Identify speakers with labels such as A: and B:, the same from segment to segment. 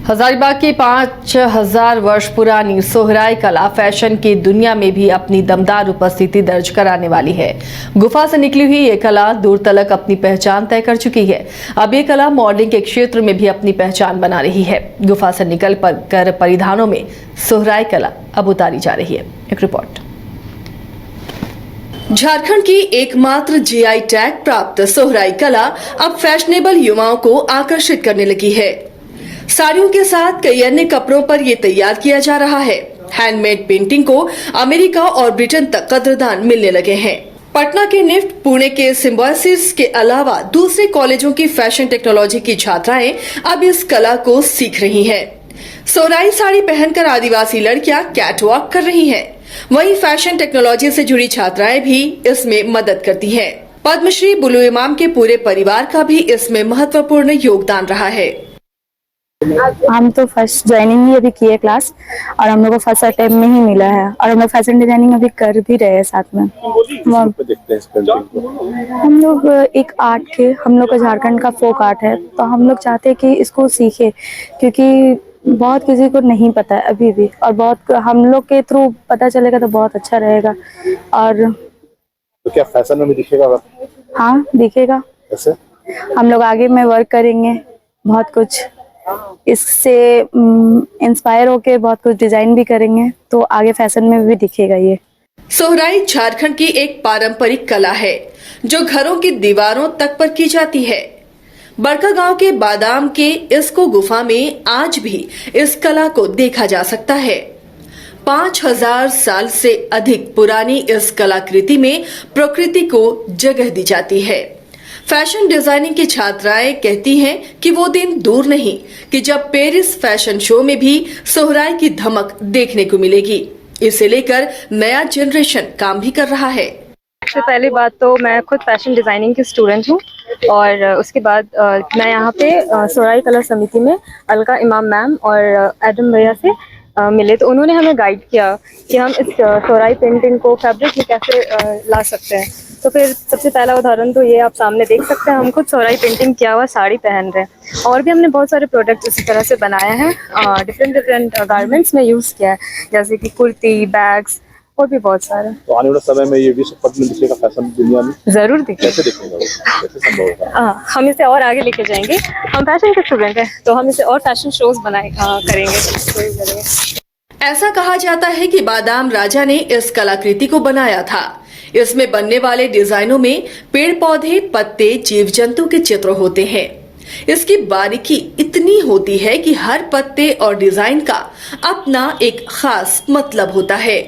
A: हजारीबाग की 5000 वर्ष पुरानी सोहराई कला फैशन की दुनिया में भी अपनी दमदार उपस्थिति दर्ज कराने वाली है। गुफा से निकली हुई ये कला दूर तलक अपनी पहचान तय कर चुकी है। अब ये कला मॉडलिंग के क्षेत्र में भी अपनी पहचान बना रही है। गुफा से निकल कर परिधानों में सोहराई कला अब उतारी जा रही है। एक रिपोर्ट। झारखंड की एकमात्र जीआई टैग प्राप्त सोहराई कला अब फैशनेबल युवाओं को आकर्षित करने लगी है। साड़ियों के साथ कई अन्य कपड़ों पर ये तैयार किया जा रहा है। हैंडमेड पेंटिंग को अमेरिका और ब्रिटेन तक कदरदान मिलने लगे हैं। पटना के निफ्ट, पुणे के सिम्बोसिस के अलावा दूसरे कॉलेजों की फैशन टेक्नोलॉजी की छात्राएं अब इस कला को सीख रही हैं। सोहराई साड़ी पहनकर आदिवासी लड़कियां कैटवॉक कर रही हैं। वहीं फैशन टेक्नोलॉजी से जुड़ी छात्राएं भी इसमें मदद करती हैं। पद्मश्री बुलू इमाम के पूरे परिवार का भी इसमें महत्वपूर्ण योगदान रहा है।
B: हम तो फर्स्ट ज्वाइनिंग ही अभी किए क्लास और हम लोग को फर्स्ट अटेम्प्ट में ही मिला है और हम लोग फैशन डिजाइनिंग अभी कर भी रहे हैं साथ में। हम लोग एक आर्ट के, हम लोग का झारखंड का फोक आर्ट है, तो हम लोग चाहते हैं कि इसको सीखे, क्योंकि बहुत किसी को नहीं पता है अभी भी, और बहुत हम लोग के थ्रू पता चलेगा तो बहुत अच्छा रहेगा। और
C: तो क्या फैशन में भी दिखेगा?
B: हाँ, दिखेगा।
C: कैसे?
B: हम लोग आगे में वर्क करेंगे, बहुत कुछ इससे इंस्पायर होके बहुत कुछ डिजाइन भी करेंगे, तो आगे फैशन में भी दिखेगा ये।
A: सोहराई झारखंड की एक पारंपरिक कला है जो घरों की दीवारों तक पर की जाती है। बड़का गांव के बादाम के इसको गुफा में आज भी इस कला को देखा जा सकता है। 5000 साल से अधिक पुरानी इस कलाकृति में प्रकृति को जगह दी जाती है। फैशन डिजाइनिंग की छात्राएं कहती हैं कि वो दिन दूर नहीं कि जब पेरिस फैशन शो में भी सोहराई की धमक देखने को मिलेगी। इसे लेकर नया जनरेशन काम भी कर रहा है।
B: सबसे पहली बात तो मैं खुद फैशन डिजाइनिंग की स्टूडेंट हूँ, और उसके बाद मैं यहाँ पे सोहराई कला समिति में अलका इमाम मैम और एडम भैया से मिले, तो उन्होंने हमें गाइड किया कि हम इस सोहराई पेंटिंग को फैब्रिक में कैसे ला सकते हैं। तो फिर सबसे पहला उदाहरण तो ये आप सामने देख सकते हैं, हम खुद सोहराई पेंटिंग किया हुआ साड़ी पहन रहे हैं, और भी हमने बहुत सारे प्रोडक्ट इसी तरह से बनाए हैं। डिफरेंट गारमेंट्स में यूज़ किया है, जैसे कि कुर्ती, बैग्स और भी बहुत सारे।
C: तो आने वाले समय में ये विश्व पट में दिखेगा फैशन दुनिया में?
B: जरूर दिखेगा।
C: कैसे दिखेगा वो? कैसे संभव होगा?
B: हम इसे और आगे लेके जाएंगे। हम फैशन के स्टूडेंट हैं, तो हम इसे और फैशन शोज करेंगे।
A: ऐसा कहा जाता है कि बादाम राजा ने इस कलाकृति को बनाया था। इसमें बनने वाले डिजाइनों में पेड़ पौधे, पत्ते, जीव जंतु के चित्र होते हैं। इसकी बारीकी इतनी होती है कि हर पत्ते और डिजाइन का अपना एक खास मतलब होता है।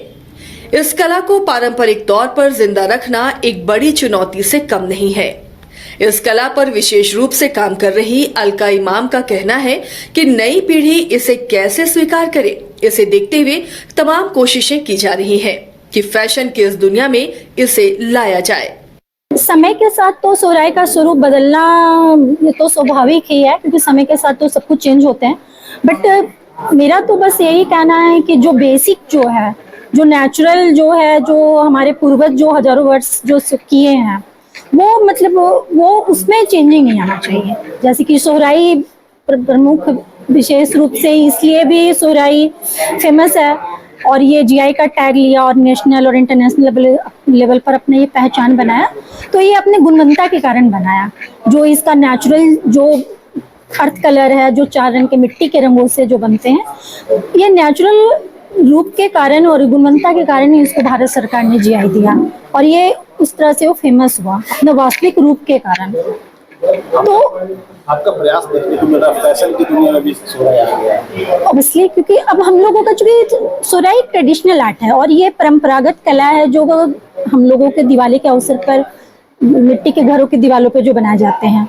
A: इस कला को पारंपरिक तौर पर जिंदा रखना एक बड़ी चुनौती से कम नहीं है। इस कला पर विशेष रूप से काम कर रही अलका इमाम का कहना है कि नई पीढ़ी इसे कैसे स्वीकार करे, इसे देखते हुए तमाम कोशिशें की जा रही हैं कि फैशन की इस दुनिया में इसे लाया जाए।
D: समय के साथ तो सोहराई का स्वरूप बदलना ये तो स्वाभाविक ही है, क्योंकि समय के साथ तो सब कुछ चेंज होते हैं। बट मेरा तो बस यही कहना है कि जो बेसिक जो है, जो नेचुरल जो है, जो हमारे पूर्वज जो हजारों वर्ष जो किए हैं, वो मतलब वो उसमें चेंजिंग नहीं आना चाहिए। जैसे कि सोहराई प्रमुख विशेष रूप से इसलिए भी सोहराई फेमस है और ये जीआई का टैग लिया और नेशनल और इंटरनेशनल लेवल पर अपने ये पहचान बनाया, तो ये अपने गुणवत्ता के कारण बनाया। जो इसका नेचुरल जो अर्थ कलर है, जो 4 रंग के मिट्टी के रंगों से जो बनते हैं, ये नेचुरल रूप के कारण और गुणवत्ता के कारण ही इसको भारत सरकार ने जीआई दिया, और ये उस तरह से वो फेमस हुआ अपने वास्तविक रूप के कारण। तो
C: आपका प्रयास देखने को मिला फैशन की दुनिया में भी सोहराई आ गया
D: ऑब्वियसली, क्योंकि अब हम लोगों का चूंकि सोहराई ट्रेडिशनल आर्ट है और ये परंपरागत कला है जो हम लोगों के दिवाली के अवसर पर मिट्टी के घरों की दीवारों पे जो बनाए जाते हैं।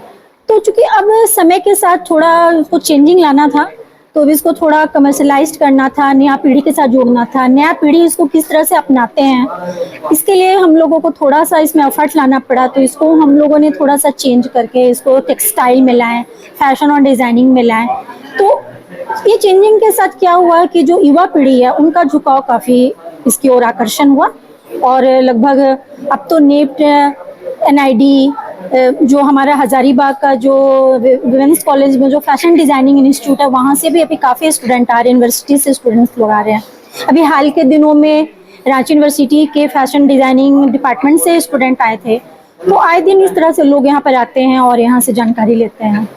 D: तो चूंकि अब समय के साथ थोड़ा उसको चेंजिंग लाना था, तो इसको थोड़ा कमर्शलाइज्ड करना था, नया पीढ़ी के साथ जोड़ना था, नया पीढ़ी इसको किस तरह से अपनाते हैं, इसके लिए हम लोगों को थोड़ा सा इसमें एफर्ट लाना पड़ा। तो इसको हम लोगों ने थोड़ा सा चेंज करके इसको टेक्सटाइल में लाएं, फैशन और डिजाइनिंग में लाएं। तो ये चेंजिंग के साथ क्या हुआ कि जो युवा पीढ़ी है उनका झुकाव काफ़ी इसकी ओर आकर्षण हुआ, और लगभग अब तो नेफ्ट, NID जो हमारा हजारीबाग का जो वुमेन्स कॉलेज में जो फैशन डिजाइनिंग इंस्टीट्यूट है, वहाँ से भी अभी काफ़ी स्टूडेंट आ रहे हैं, यूनिवर्सिटी से स्टूडेंट्स लोग आ रहे हैं। अभी हाल के दिनों में रांची यूनिवर्सिटी के फैशन डिजाइनिंग डिपार्टमेंट से स्टूडेंट आए थे। तो आए दिन इस तरह से लोग यहाँ पर आते हैं और यहाँ से जानकारी लेते हैं।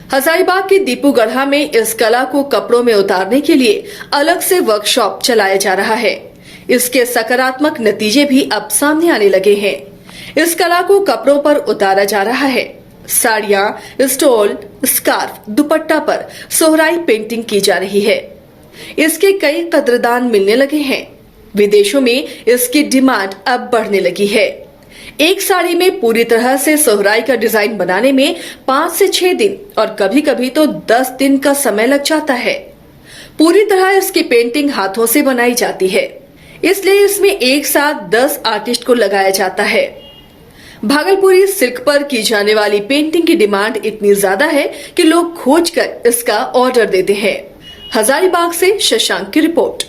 A: हजारीबाग के दीपूगढ़ा में इस कला को कपड़ों में उतारने के लिए अलग से वर्कशॉप चलाया जा रहा है। इसके सकारात्मक नतीजे भी अब सामने आने लगे हैं। इस कला को कपड़ों पर उतारा जा रहा है। साड़ियां, स्टोल, स्कार्फ, दुपट्टा पर सोहराई पेंटिंग की जा रही है। इसके कई कदरदान मिलने लगे हैं। विदेशों में इसकी डिमांड अब बढ़ने लगी है। एक साड़ी में पूरी तरह से सोहराई का डिजाइन बनाने में 5 से 6 दिन और कभी कभी तो 10 दिन का समय लग जाता है। पूरी तरह इसकी पेंटिंग हाथों से बनाई जाती है, इसलिए इसमें एक साथ 10 आर्टिस्ट को लगाया जाता है। भागलपुरी सिल्क पर की जाने वाली पेंटिंग की डिमांड इतनी ज्यादा है कि लोग खोजकर इसका ऑर्डर देते हैं। हजारीबाग से शशांक की रिपोर्ट।